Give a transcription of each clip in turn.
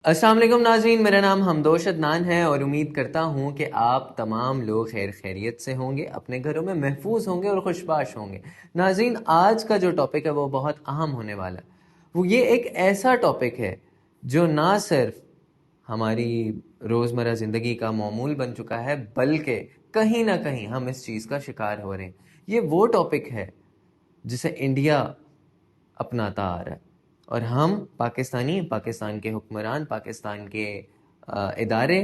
अस्सलाम वालेकुम नाज़रीन, मेरा नाम हमदोश अदनान है और उम्मीद करता हूँ कि आप तमाम लोग खैर खैरियत से होंगे, अपने घरों में महफूज होंगे और खुशबाश होंगे। नाज़रीन, आज का जो टॉपिक है वो बहुत अहम होने वाला है। वो ये एक ऐसा टॉपिक है जो ना सिर्फ हमारी रोज़मर्रा ज़िंदगी का मामूल बन चुका है, बल्कि कहीं ना कहीं हम इस चीज़ का शिकार हो रहे हैं। ये वो टॉपिक है जिसे इंडिया अपनाता आ रहा है और हम पाकिस्तान के हुक्मरान, पाकिस्तान के इदारे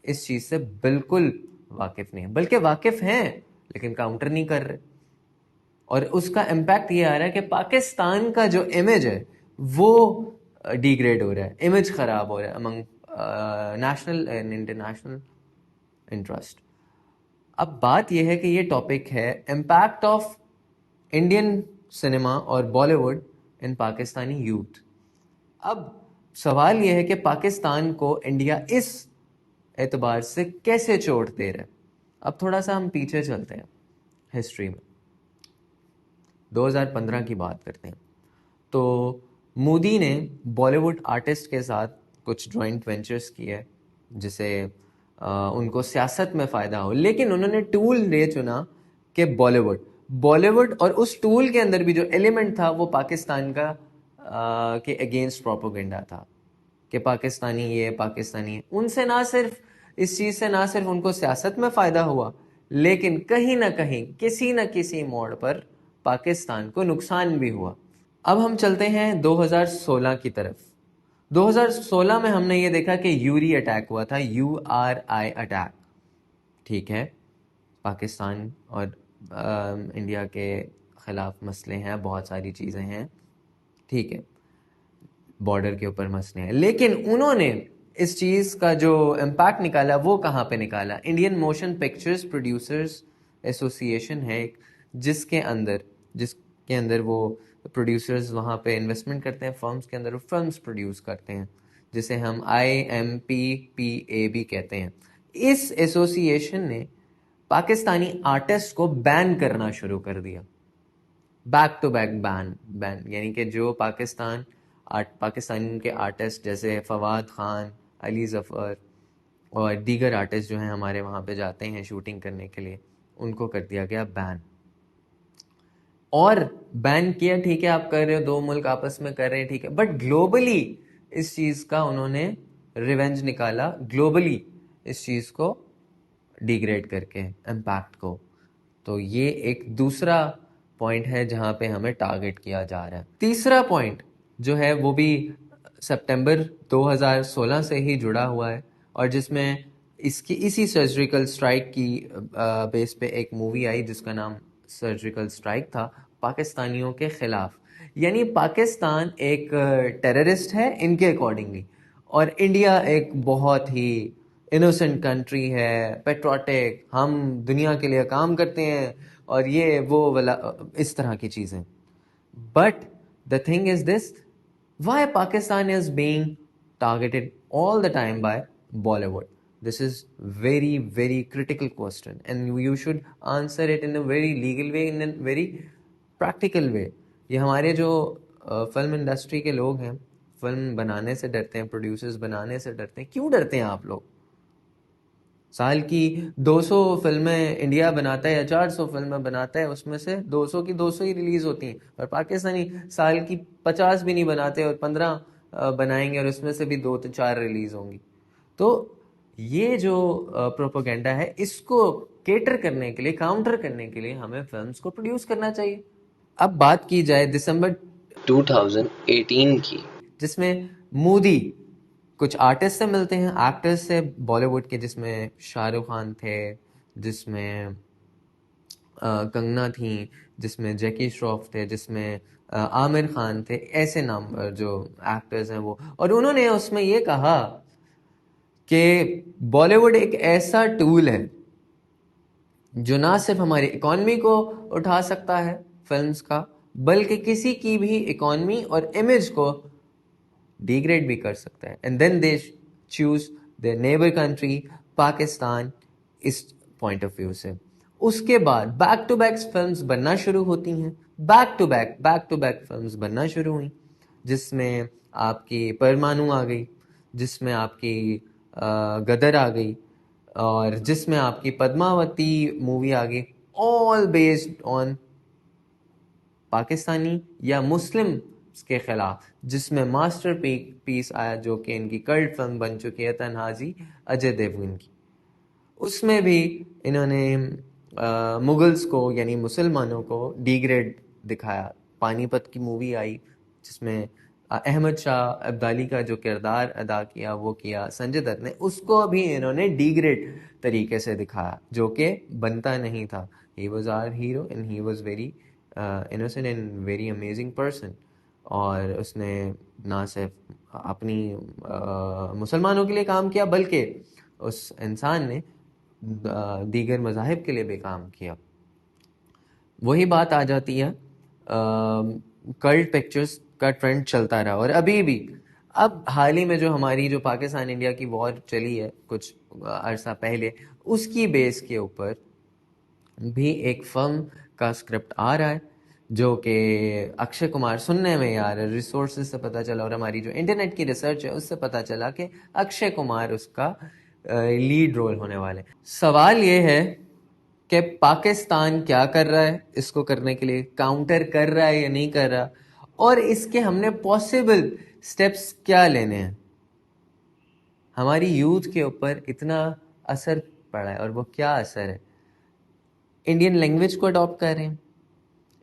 इस चीज़ से बिल्कुल वाकिफ नहीं है, बल्कि वाकिफ हैं लेकिन काउंटर नहीं कर रहे। और उसका इम्पैक्ट ये आ रहा है कि पाकिस्तान का जो इमेज है वो डिग्रेड हो रहा है, इमेज खराब हो रहा है among national and international interest. अब बात यह है कि ये टॉपिक है इम्पैक्ट ऑफ इंडियन सिनेमा और बॉलीवुड इन पाकिस्तानी यूथ। अब सवाल यह है कि पाकिस्तान को इंडिया इस एतबार से कैसे चोट दे रहा है। अब थोड़ा सा हम पीछे चलते हैं हिस्ट्री में, 2015 की बात करते हैं। तो मोदी ने बॉलीवुड आर्टिस्ट के साथ कुछ जॉइंट वेंचर्स किए जिसे उनको सियासत में फ़ायदा हो, लेकिन उन्होंने टूल ये चुना कि बॉलीवुड और उस टूल के अंदर भी जो एलिमेंट था वो पाकिस्तान का के अगेंस्ट प्रोपोगेंडा था कि पाकिस्तानी ये पाकिस्तानी। उनसे ना सिर्फ इस चीज़ से ना सिर्फ उनको सियासत में फ़ायदा हुआ, लेकिन कहीं ना कहीं किसी न किसी मोड़ पर पाकिस्तान को नुकसान भी हुआ। अब हम चलते हैं 2016 की तरफ। 2016 में हमने ये देखा कि यूरी अटैक हुआ था, URI अटैक। ठीक है, पाकिस्तान और इंडिया के ख़िलाफ़ मसले हैं, बहुत सारी चीज़ें हैं, ठीक है, बॉर्डर के ऊपर मसले हैं, लेकिन उन्होंने इस चीज़ का जो इम्पैक्ट निकाला वो कहाँ पे निकाला। Indian motion pictures producers association है एक, जिसके अंदर वो प्रोड्यूसर्स वहाँ पे इन्वेस्टमेंट करते हैं, फर्म्स के अंदर वो फिल्म्स प्रोड्यूस करते हैं, जिसे हम IMPPA भी कहते हैं। इस एसोसिएशन ने पाकिस्तानी आर्टिस्ट को बैन करना शुरू कर दिया, बैक टू बैक बैन, यानी कि जो पाकिस्तान के आर्टिस्ट जैसे फवाद खान, अली जफ़र और दीगर आर्टिस्ट जो हैं हमारे वहाँ पे जाते हैं शूटिंग करने के लिए, उनको कर दिया गया बैन। और बैन किया, ठीक है, आप कर रहे हो, दो मुल्क आपस में कर रहे हैं, ठीक है, बट ग्लोबली इस चीज़ का उन्होंने रिवेंज निकाला, ग्लोबली इस चीज़ को डिग्रेड करके इम्पैक्ट को। तो ये एक दूसरा पॉइंट है जहां पे हमें टारगेट किया जा रहा है। तीसरा पॉइंट जो है वो भी सितंबर 2016 से ही जुड़ा हुआ है और जिसमें इसी सर्जिकल स्ट्राइक की बेस पे एक मूवी आई जिसका नाम सर्जिकल स्ट्राइक था, पाकिस्तानियों के खिलाफ। यानी पाकिस्तान एक टेररिस्ट है इनके अकॉर्डिंगली, और इंडिया एक बहुत ही इनोसेंट कंट्री है, पेट्रोटिक, हम दुनिया के लिए काम करते हैं और ये वो वाला इस तरह की चीज़ें। But the thing is this, why Pakistan is being targeted all the time by Bollywood? This is very, very critical question and you should answer it in a very legal way, in a very practical way. ये हमारे जो film industry के लोग हैं, film बनाने से डरते हैं, प्रोड्यूसर्स बनाने से डरते हैं। क्यों डरते हैं आप लोग? साल की 200 फिल्में इंडिया बनाता है या 400 फिल्में बनाता है, उसमें से 200 की 200 ही रिलीज होती हैं, और पाकिस्तानी साल की 50 भी नहीं बनाते और 15 बनाएंगे और उसमें से भी 2 तो 4 रिलीज होंगी। तो ये जो प्रोपोगेंडा है, इसको केटर करने के लिए, काउंटर करने के लिए हमें फिल्म्स को प्रोड्यूस करना चाहिए। अब बात की जाए दिसंबर 2018 की, जिसमें मोदी कुछ आर्टिस्ट से मिलते हैं, एक्टर्स से बॉलीवुड के, जिसमें शाहरुख खान थे, जिसमें कंगना थी, जिसमें जैकी श्रॉफ थे, जिसमें आमिर खान थे, ऐसे नाम जो एक्टर्स हैं वो। और उन्होंने उसमें ये कहा कि बॉलीवुड एक ऐसा टूल है जो ना सिर्फ हमारी इकॉनमी को उठा सकता है फिल्म्स का, बल्कि किसी की भी इकॉनमी और इमेज को डिग्रेड भी कर सकता है। And then they choose their neighbour country Pakistan इस पॉइंट ऑफ व्यू से। उसके बाद बैक टू बैक फिल्म्स बनना शुरू होती हैं, बैक टू बैक फिल्म्स बनना शुरू हुई, जिसमें आपकी परमाणु आ गई, जिसमें आपकी गदर आ गई, और जिसमें आपकी पद्मावती मूवी आ गई, ऑल बेस्ड ऑन पाकिस्तानी या मुस्लिम के खिलाफ, जिसमें मास्टर पीस आया जो कि इनकी कल्ट फिल्म बन चुकी है तन्हाजी अजय देवगन की। उसमें भी इन्होंने मुगल्स को यानी मुसलमानों को डिग्रेड दिखाया। पानीपत की मूवी आई जिसमें अहमद शाह अब्दाली का जो किरदार अदा किया वो किया संजय दत्त ने, उसको भी इन्होंने डिग्रेड तरीके से दिखाया जो कि बनता नहीं था। He was our hero and he was very innocent and very amazing person. और उसने ना सिर्फ अपनी मुसलमानों के लिए काम किया बल्कि उस इंसान ने दीगर मज़ाहिब के लिए भी काम किया। वही बात आ जाती है, कल्ट पिक्चर्स का ट्रेंड चलता रहा और अभी भी। अब हाल ही में जो हमारी जो पाकिस्तान इंडिया की वॉर चली है कुछ अरसा पहले, उसकी बेस के ऊपर भी एक फिल्म का स्क्रिप्ट आ रहा है जो कि अक्षय कुमार, सुनने में यार रिसोर्सेज से पता चला और हमारी जो इंटरनेट की रिसर्च है उससे पता चला कि अक्षय कुमार उसका लीड रोल होने वाले। सवाल ये है कि पाकिस्तान क्या कर रहा है इसको करने के लिए, काउंटर कर रहा है या नहीं कर रहा, और इसके हमने पॉसिबल स्टेप्स क्या लेने हैं। हमारी यूथ के ऊपर इतना असर पड़ा है और वो क्या असर है। इंडियन लैंग्वेज को अडॉप्ट कर रहे हैं,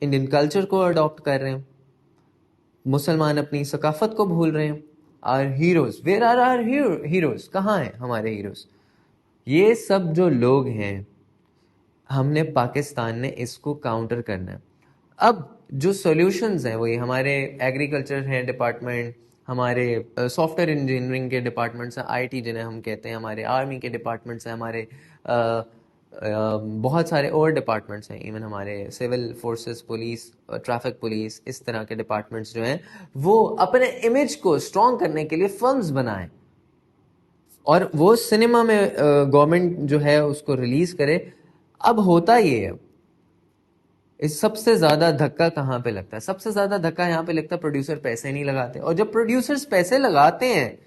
इंडियन कल्चर को अडॉप्ट कर रहे हैं, मुसलमान अपनी सकाफत को भूल रहे हैं। Our heroes, where are our heroes, कहाँ हैं हमारे हीरोज। ये सब जो लोग हैं, हमने पाकिस्तान ने इसको काउंटर करना है। अब जो सॉल्यूशंस हैं वो ये हमारे एग्रीकल्चर है डिपार्टमेंट, हमारे सॉफ्टवेयर इंजीनियरिंग के डिपार्टमेंट्स हैं, आईटी जिन्हें हम कहते हैं, हमारे आर्मी के डिपार्टमेंट्स हैं, हमारे बहुत सारे और डिपार्टमेंट्स हैं, इवन हमारे civil forces, police, traffic police, इस तरह के डिपार्टमेंट्स जो हैं वो अपने इमेज को स्ट्रॉन्ग करने के लिए फिल्म्स बनाएं और वो सिनेमा में गवर्नमेंट जो है उसको रिलीज करे। अब होता ये है, इस सबसे ज्यादा धक्का कहाँ पे लगता है? सबसे ज्यादा धक्का यहाँ पे लगता है प्रोड्यूसर पैसे नहीं लगाते, और जब प्रोड्यूसर्स पैसे लगाते हैं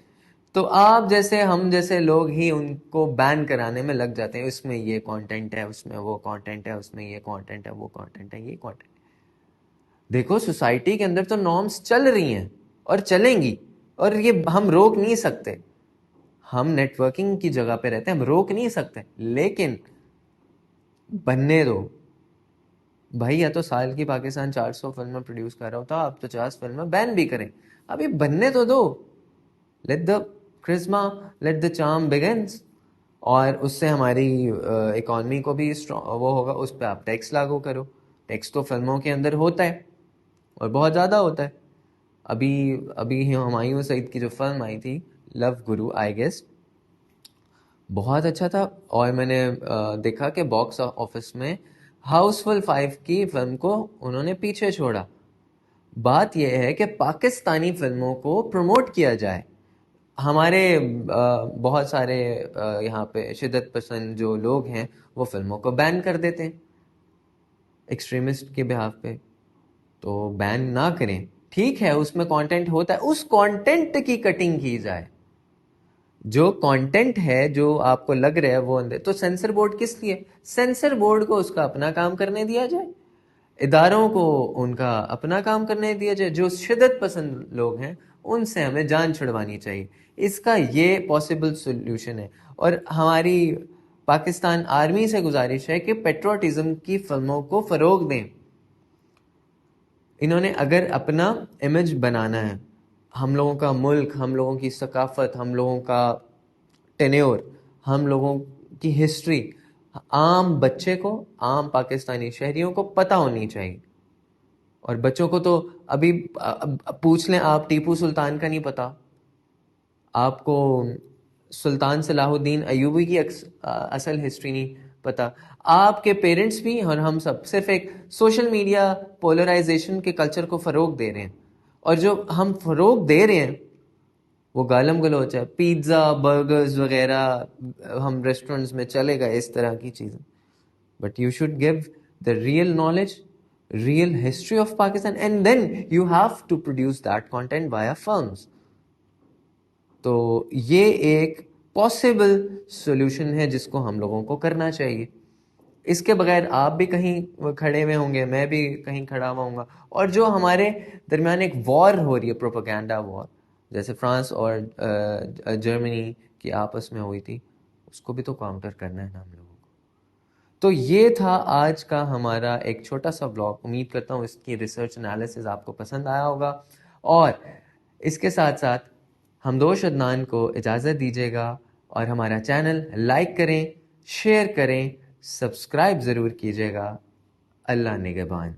तो आप जैसे हम जैसे लोग ही उनको बैन कराने में लग जाते हैं। उसमें ये कंटेंट है, उसमें वो कंटेंट है, उसमें ये कंटेंट है, वो कंटेंट है, ये कंटेंट। देखो सोसाइटी के अंदर तो नॉर्म्स चल रही हैं और चलेंगी, और ये हम रोक नहीं सकते। हम नेटवर्किंग की जगह पे रहते हैं, हम रोक नहीं सकते, लेकिन बनने दो भाई। या तो साल की पाकिस्तान 400 फिल्में प्रोड्यूस कर रहा होता, आप 50 फिल्में बैन भी करें, अभी बनने तो दो। Let the charisma, let the charm begins. और उससे हमारी इकॉनमी को भी वो होगा, उस पर आप टैक्स लागू करो। टैक्स तो फिल्मों के अंदर होता है और बहुत ज़्यादा होता है। अभी अभी हुमायूं सईद की जो फिल्म आई थी लव गुरु, आई गेस बहुत अच्छा था, और मैंने देखा कि बॉक्स ऑफिस में हाउसफुल 5 की फिल्म को उन्होंने पीछे छोड़ा। बात यह है कि पाकिस्तानी फिल्मों को प्रमोट किया जाए। हमारे बहुत सारे यहाँ पे शिद्दत पसंद जो लोग हैं वो फिल्मों को बैन कर देते हैं एक्सट्रीमिस्ट के बिहाफ पे। तो बैन ना करें, ठीक है, उसमें कंटेंट होता है, उस कंटेंट की कटिंग की जाए। जो कंटेंट है जो आपको लग रहा है वो अंदर, तो सेंसर बोर्ड किस लिए? सेंसर बोर्ड को उसका अपना काम करने दिया जाए, इदारों को उनका अपना काम करने दिया जाए। जो शिद्दत पसंद लोग हैं उनसे हमें जान छुड़वानी चाहिए, इसका ये पॉसिबल सोल्यूशन है। और हमारी पाकिस्तान आर्मी से गुजारिश है कि पेट्रोटिज्म की फिल्मों को फरोग दें। इन्होंने अगर अपना इमेज बनाना है, हम लोगों का मुल्क, हम लोगों की सकाफत, हम लोगों का टेन्योर, हम लोगों की हिस्ट्री आम बच्चे को, आम पाकिस्तानी शहरियों को पता होनी चाहिए। और बच्चों को तो अभी पूछ लें आप, टीपू सुल्तान का नहीं पता आपको, सुल्तान सलाहुद्दीन अयूबी की असल हिस्ट्री नहीं पता। आपके पेरेंट्स भी और हम सब सिर्फ एक सोशल मीडिया पोलराइजेशन के कल्चर को फ़रोग दे रहे हैं, और जो हम फ़रोग दे रहे हैं वो गालम गलोच है। पिज़्ज़ा, बर्गर्स वगैरह हम रेस्टोरेंट्स में चलेगा, इस तरह की चीज़ें। But you should give the real knowledge, real history of Pakistan, and then you have to produce that content via films. तो ये एक पॉसिबल सॉल्यूशन है जिसको हम लोगों को करना चाहिए। इसके बगैर आप भी कहीं खड़े हुए होंगे, मैं भी कहीं खड़ा हुआ हूँगा, और जो हमारे दरमियान एक वॉर हो रही है, प्रोपेगेंडा वॉर, जैसे फ्रांस और जर्मनी की आपस में हुई थी, उसको भी तो काउंटर करना है ना हम लोगों को। तो ये था आज का हमारा एक छोटा सा ब्लॉग। उम्मीद करता हूँ इसकी रिसर्च एनालिसिस आपको पसंद आया होगा, और इसके साथ साथ हमदोश अदनान को इजाज़त दीजिएगा, और हमारा चैनल लाइक करें, शेयर करें, सब्सक्राइब ज़रूर कीजिएगा। अल्लाह निगहबान।